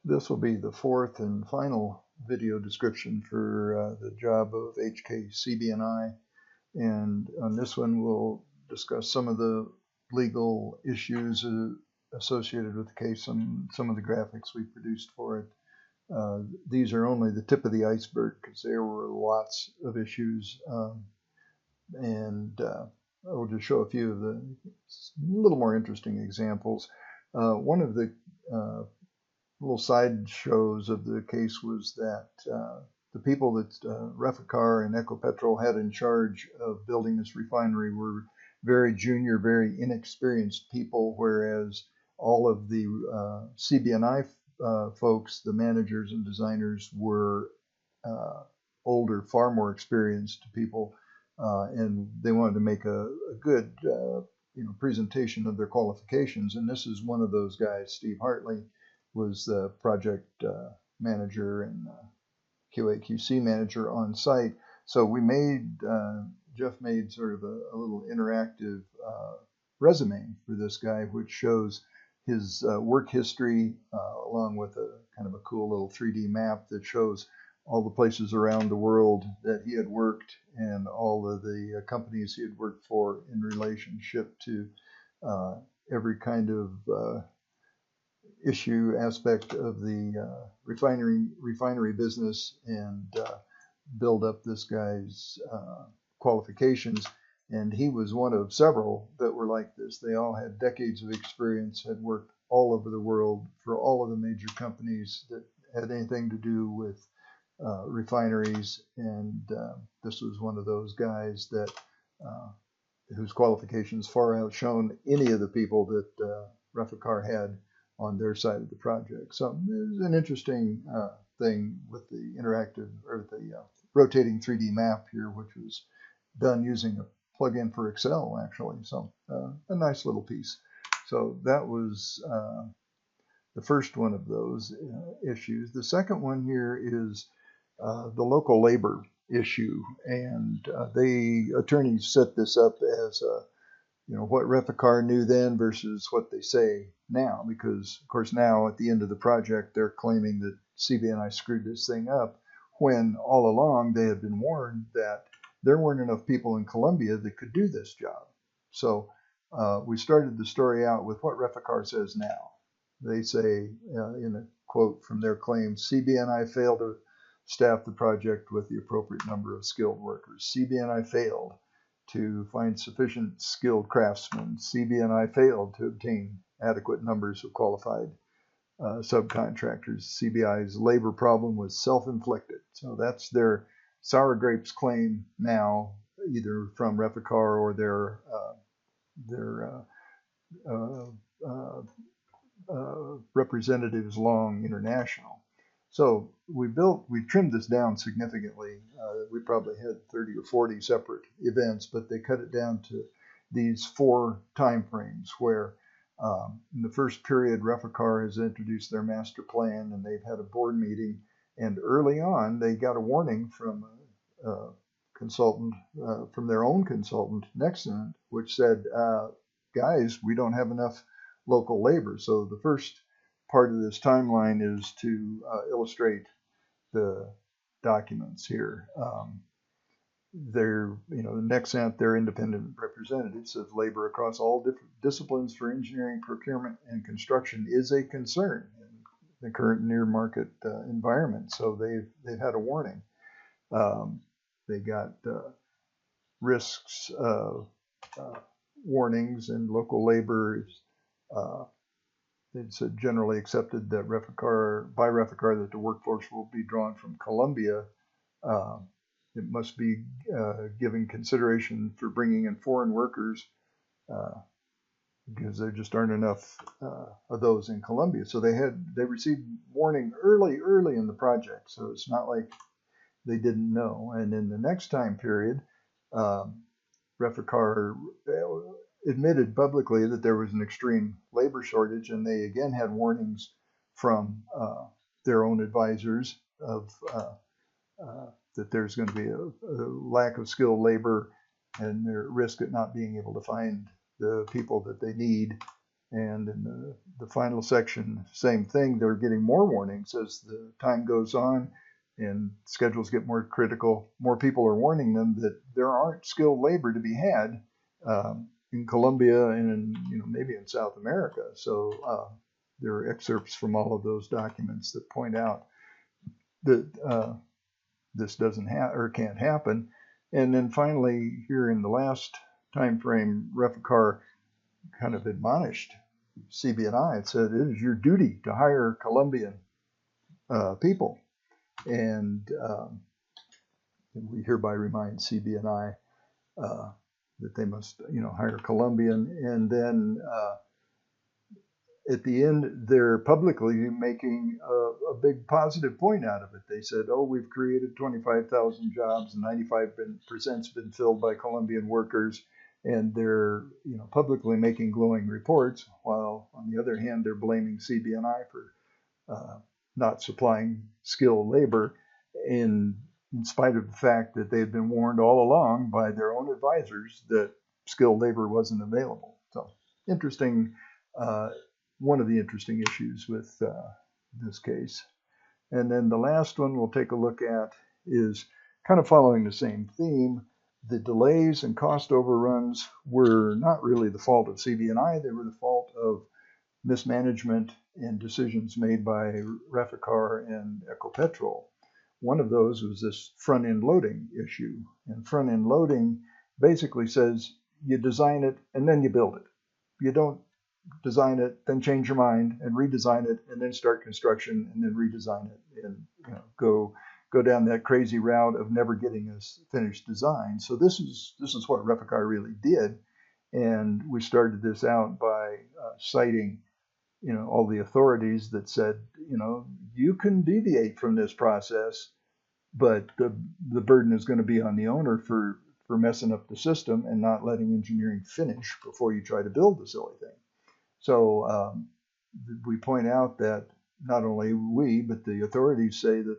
This will be the fourth and final video description for the job of HK CB&I. And on this one, we'll discuss some of the legal issues associated with the case, some of the graphics we produced for it. These are only the tip of the iceberg because there were lots of issues. And I'll just show a few of the little more interesting examples. One of the little side shows of the case was that the people that Reficar and Ecopetrol had in charge of building this refinery were very junior, very inexperienced people, whereas all of the CB&I folks, the managers and designers, were older, far more experienced people, and they wanted to make a good presentation of their qualifications. And this is one of those guys. Steve Hartley was the project manager and QA/QC manager on site. So we made, Jeff made sort of a little interactive resume for this guy, which shows his work history along with a kind of a cool little 3D map that shows all the places around the world that he had worked and all of the companies he had worked for in relationship to every kind of issue aspect of the refinery business, and build up this guy's qualifications. And he was one of several that were like this. They all had decades of experience, had worked all over the world for all of the major companies that had anything to do with refineries. And this was one of those guys that whose qualifications far outshone any of the people that Reficar had on their side of the project. So it was an interesting thing with the interactive or the rotating 3D map here, which was done using a plug-in for Excel, actually. So a nice little piece. So that was the first one of those issues. The second one here is the local labor issue, and the attorneys set this up as what Reficar knew then versus what they say now, because of course now at the end of the project they're claiming that CB&I screwed this thing up, when all along they had been warned that there weren't enough people in Colombia that could do this job. So we started the story out with what Reficar says now. They say in a quote from their claims, CB&I failed to staff the project with the appropriate number of skilled workers. CB&I failed to find sufficient skilled craftsmen. CB&I failed to obtain adequate numbers of qualified subcontractors. CBI's labor problem was self-inflicted. So that's their sour grapes claim now, either from Reficar or their representatives, Long International. So we trimmed this down significantly. We probably had 30 or 40 separate events, but they cut it down to these 4 time frames where in the first period, Reficar has introduced their master plan and they've had a board meeting. And early on, they got a warning from a consultant, from their own consultant, Nexent, which said, guys, we don't have enough local labor. So the first part of this timeline is to illustrate the documents here. They're, Nexent, their independent representatives of labor across all different disciplines for engineering, procurement, and construction is a concern in the current near market environment. So they've had a warning. They got risks warnings, and local labor is it's generally accepted that by Reficar that the workforce will be drawn from Colombia. It must be given consideration for bringing in foreign workers because there just aren't enough of those in Colombia. So they received warning early in the project. So it's not like they didn't know. And in the next time period, Reficar admitted publicly that there was an extreme labor shortage, and they again had warnings from their own advisors of that there's going to be a lack of skilled labor and their risk at not being able to find the people that they need And in the final section, same thing. They're getting more warnings as the time goes on and schedules get more critical. More people are warning them that there aren't skilled labor to be had in Colombia and maybe in South America. So there are excerpts from all of those documents that point out that this doesn't or can't happen. And then finally, here in the last time frame, Reficar kind of admonished CB&I. It said it is your duty to hire Colombian people, and we hereby remind CB&I that they must, hire Colombian. And then at the end, they're publicly making a big positive point out of it. They said, "Oh, we've created 25,000 jobs, and 95%'s been filled by Colombian workers." And they're publicly making glowing reports, while on the other hand they're blaming CB&I for not supplying skilled labor, in spite of the fact that they had been warned all along by their own advisors that skilled labor wasn't available. So interesting, one of the interesting issues with this case. And then the last one we'll take a look at is kind of following the same theme. The delays and cost overruns were not really the fault of CB&I. They were the fault of mismanagement and decisions made by Reficar and Ecopetrol. One of those was this front-end loading issue. And front-end loading basically says you design it and then you build it. You don't design it, then change your mind and redesign it, and then start construction and then redesign it, and go down that crazy route of never getting a finished design. So this is what Reficar really did, and we started this out by citing all the authorities that said you can deviate from this process, but the burden is going to be on the owner for messing up the system and not letting engineering finish before you try to build the silly thing. So we point out that not only we, but the authorities say that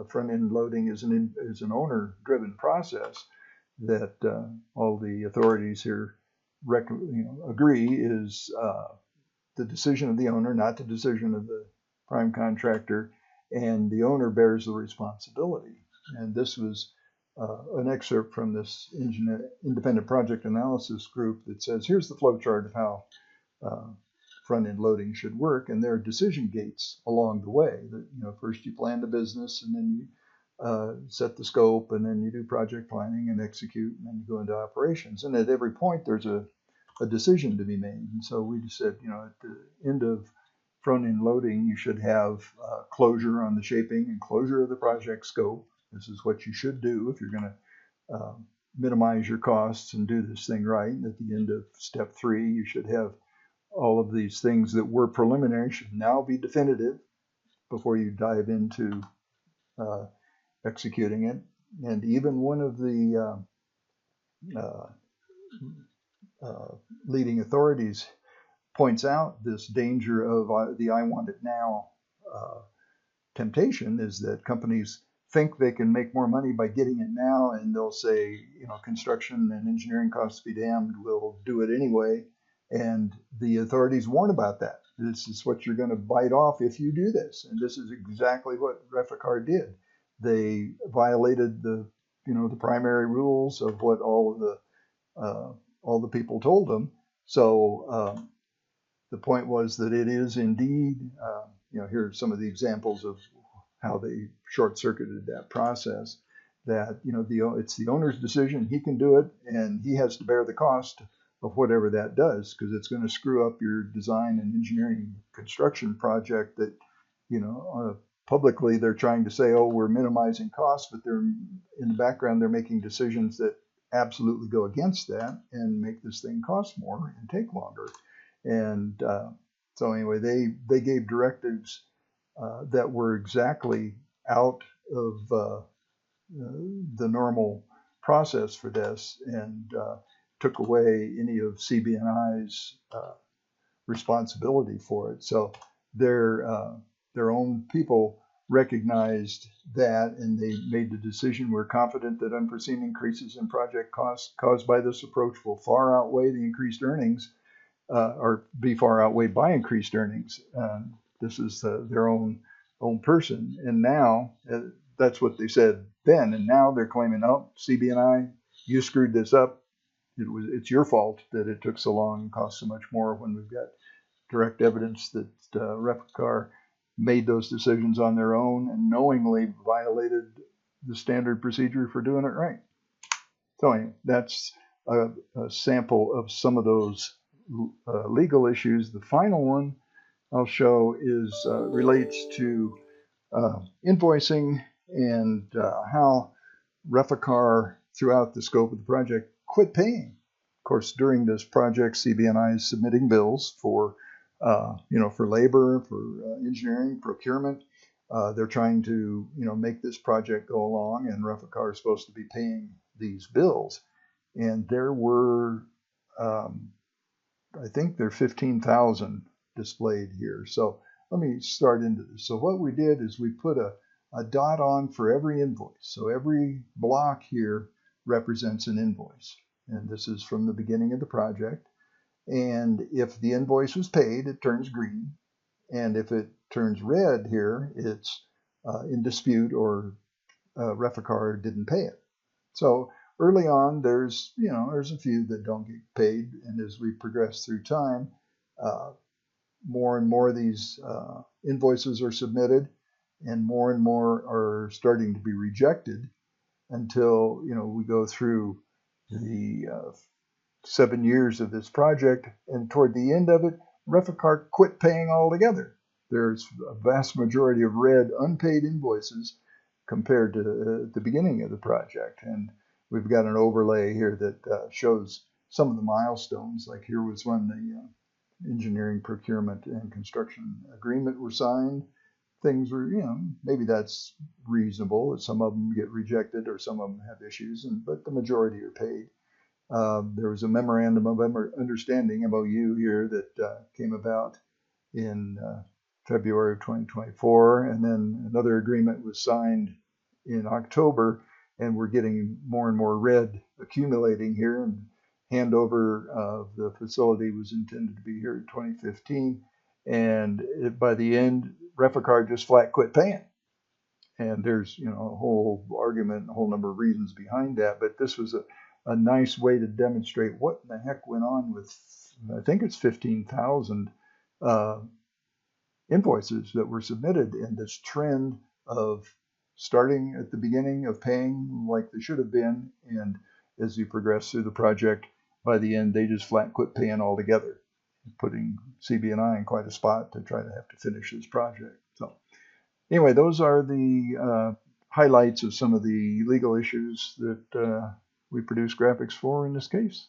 front-end loading is an owner-driven process that all the authorities here agree is the decision of the owner, not the decision of the prime contractor, and the owner bears the responsibility. And this was an excerpt from this independent project analysis group that says, here's the flow chart of how front-end loading should work, and there are decision gates along the way. That first you plan the business, and then you set the scope, and then you do project planning and execute, and then you go into operations. And at every point there's a decision to be made. And so we just said, at the end of front-end loading, you should have closure on the shaping and closure of the project scope. This is what you should do if you're going to minimize your costs and do this thing right. And at the end of step 3, you should have all of these things that were preliminary should now be definitive before you dive into executing it. And even one of the leading authorities points out this danger of the I want it now temptation, is that companies think they can make more money by getting it now, and they'll say, construction and engineering costs be damned, we'll do it anyway. And the authorities warn about that. This is what you're going to bite off if you do this. And this is exactly what Reficar did. They violated the primary rules of what all the people told them. So the point was that it is indeed, here are some of the examples of how they short-circuited that process. That it's the owner's decision. He can do it, and he has to bear the cost of whatever that does, because it's going to screw up your design and engineering construction project that, publicly they're trying to say, oh, we're minimizing costs, but they're in the background, they're making decisions that absolutely go against that and make this thing cost more and take longer. And so anyway, they gave directives that were exactly out of the normal process for this, and took away any of CB&I's responsibility for it. So their own people recognized that, and they made the decision, we're confident that unforeseen increases in project costs caused by this approach will far outweigh the increased earnings or be far outweighed by increased earnings. This is their own person, and now that's what they said then, and now they're claiming, oh, CB&I, you screwed this up. It's your fault that it took so long and cost so much more, when we've got direct evidence that Reficar made those decisions on their own and knowingly violated the standard procedure for doing it right. So anyway, that's a sample of some of those legal issues. The final one I'll show is relates to invoicing and how Reficar, throughout the scope of the project, quit paying. Of course, during this project, CB&I is submitting bills for for labor, for engineering, procurement. They're trying to make this project go along, and Reficar is supposed to be paying these bills. And there were, I think there are 15,000 displayed here. So let me start into this. So what we did is we put a dot on for every invoice. So every block here represents an invoice. And this is from the beginning of the project. And if the invoice was paid, it turns green. And if it turns red here, it's in dispute, or Reficar didn't pay it. So early on, there's a few that don't get paid. And as we progress through time, more and more of these invoices are submitted, and more are starting to be rejected, until we go through the 7 years of this project, and toward the end of it, Reficar quit paying altogether. There's a vast majority of red unpaid invoices compared to the beginning of the project, and we've got an overlay here that shows some of the milestones. Like here was when the engineering, procurement, and construction agreement were signed. Things were, maybe that's reasonable. Some of them get rejected, or some of them have issues, but the majority are paid. There was a memorandum of understanding, MOU, here that came about in February of 2024, and then another agreement was signed in October, and we're getting more and more red accumulating here. And handover of the facility was intended to be here in 2015, and by the end, Reficar just flat quit paying. And there's a whole argument, a whole number of reasons behind that, but this was a nice way to demonstrate what the heck went on with, I think it's 15,000 invoices that were submitted, and this trend of starting at the beginning of paying like they should have been, and as you progress through the project, by the end they just flat quit paying altogether, putting CB&I in quite a spot to try to have to finish this project. So anyway, those are the highlights of some of the legal issues that we produce graphics for in this case.